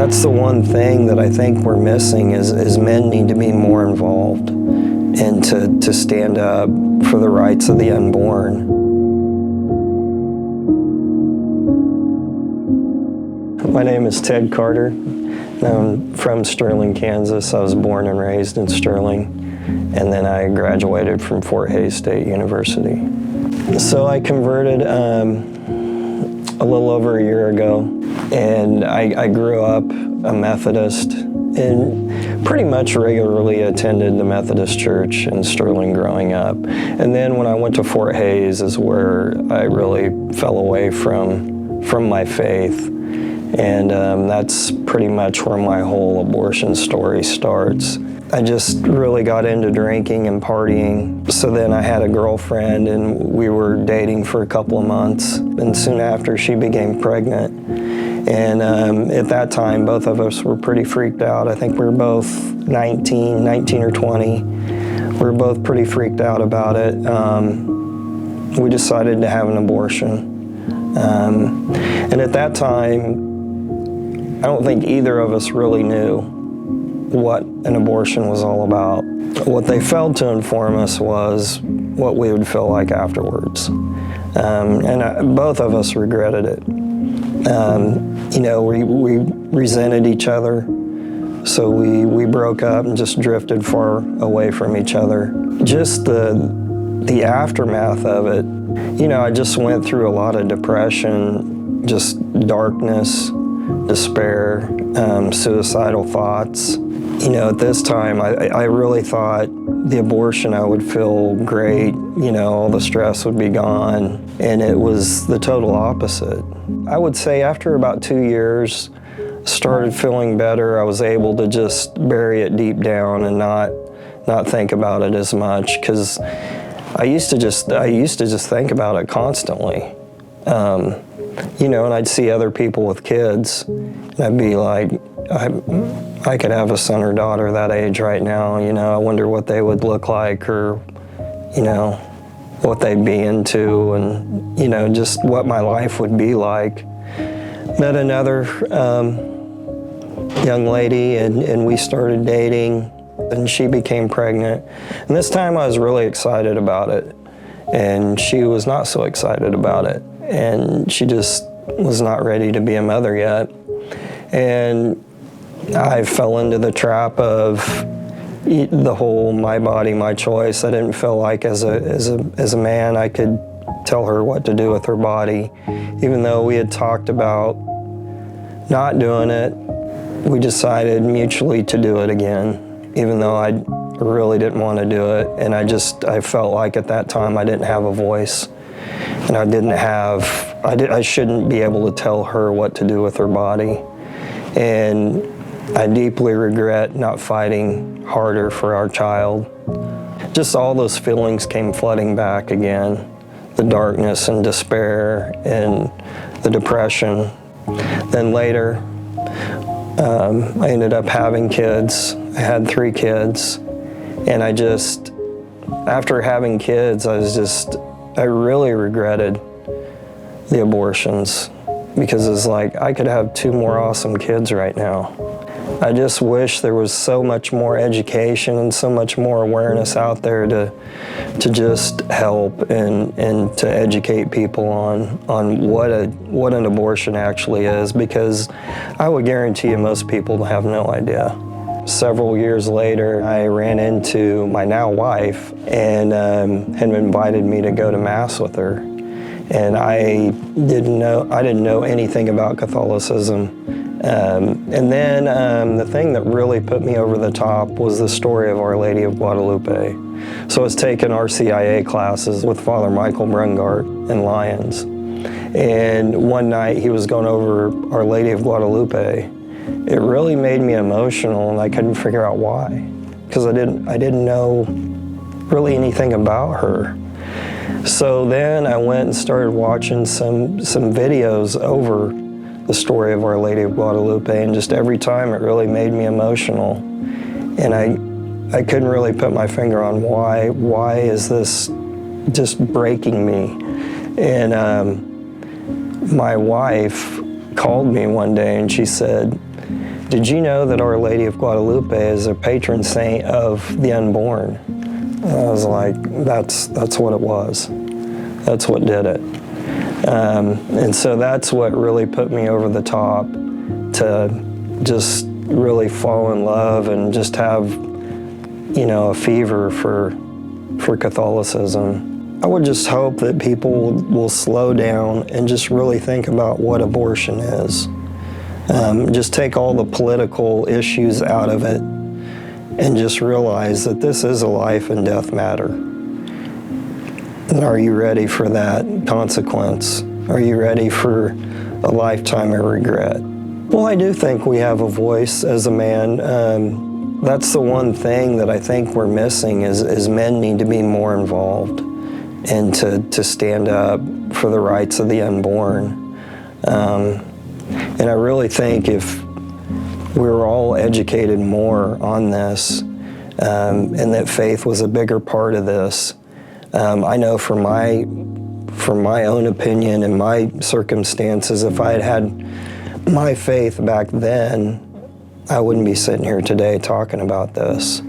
That's the one thing that I think we're missing is men need to be more involved and to stand up for the rights of the unborn. My name is Ted Carter. I'm from Sterling, Kansas. I was born and raised in Sterling, and then I graduated from Fort Hays State University. So I converted a little over a year ago, and I grew up a Methodist and pretty much regularly attended the Methodist Church in Sterling growing up. And then when I went to Fort Hays is where I really fell away from my faith. And that's pretty much where my whole abortion story starts. I just really got into drinking and partying. So then I had a girlfriend and we were dating for a couple of months. And soon after she became pregnant. And at that time, both of us were pretty freaked out. I think we were both 19 or 20. We were both pretty freaked out about it. We decided to have an abortion. And at that time, I don't think either of us really knew what an abortion was all about. What they failed to inform us was what we would feel like afterwards. Both of us regretted it. We resented each other, so we broke up and just drifted far away from each other. Just the aftermath of it, I just went through a lot of depression, just darkness, despair, suicidal thoughts. At this time, I really thought the abortion, I would feel great, all the stress would be gone, and it was the total opposite. I would say after about 2 years, started feeling better. I was able to just bury it deep down and not think about it as much, because I used to just think about it constantly. And I'd see other people with kids, and I'd be like, I could have a son or daughter that age right now, I wonder what they would look like, or, what they'd be into, and, just what my life would be like. Met another young lady, and we started dating, and she became pregnant. And this time I was really excited about it, and she was not so excited about it. And she just was not ready to be a mother yet. And I fell into the trap of the whole my body, my choice. I didn't feel like as a man I could tell her what to do with her body. Even though we had talked about not doing it, we decided mutually to do it again, even though I really didn't want to do it. And I felt like at that time I didn't have a voice. And I shouldn't be able to tell her what to do with her body. And I deeply regret not fighting harder for our child. Just all those feelings came flooding back again. The darkness and despair and the depression. Then later, I ended up having kids. I had 3 kids. And after having kids, I really regretted the abortions, because it's like I could have 2 more awesome kids right now. I just wish there was so much more education and so much more awareness out there to just help and to educate people on what an abortion actually is, because I would guarantee you most people have no idea. Several years later, I ran into my now wife and had invited me to go to Mass with her. And I didn't know anything about Catholicism. And then the thing that really put me over the top was the story of Our Lady of Guadalupe. So I was taking RCIA classes with Father Michael Brungart in Lyons. And one night he was going over Our Lady of Guadalupe. It really made me emotional, and I couldn't figure out why, because I didn't know really anything about her. So then I went and started watching some videos over the story of Our Lady of Guadalupe, and just every time it really made me emotional. And I couldn't really put my finger on why is this just breaking me. And my wife called me one day and she said, Did you know that Our Lady of Guadalupe is a patron saint of the unborn? And I was like, that's what it was. That's what did it. And so that's what really put me over the top to just really fall in love and just have, you know, a fever for Catholicism. I would just hope that people will slow down and just really think about what abortion is. Just take all the political issues out of it and just realize that this is a life and death matter. And are you ready for that consequence? Are you ready for a lifetime of regret? Well, I do think we have a voice as a man. That's the one thing that I think we're missing is men need to be more involved and to stand up for the rights of the unborn. And I really think if we were all educated more on this and that faith was a bigger part of this, I know from my own opinion and my circumstances, if I had had my faith back then, I wouldn't be sitting here today talking about this.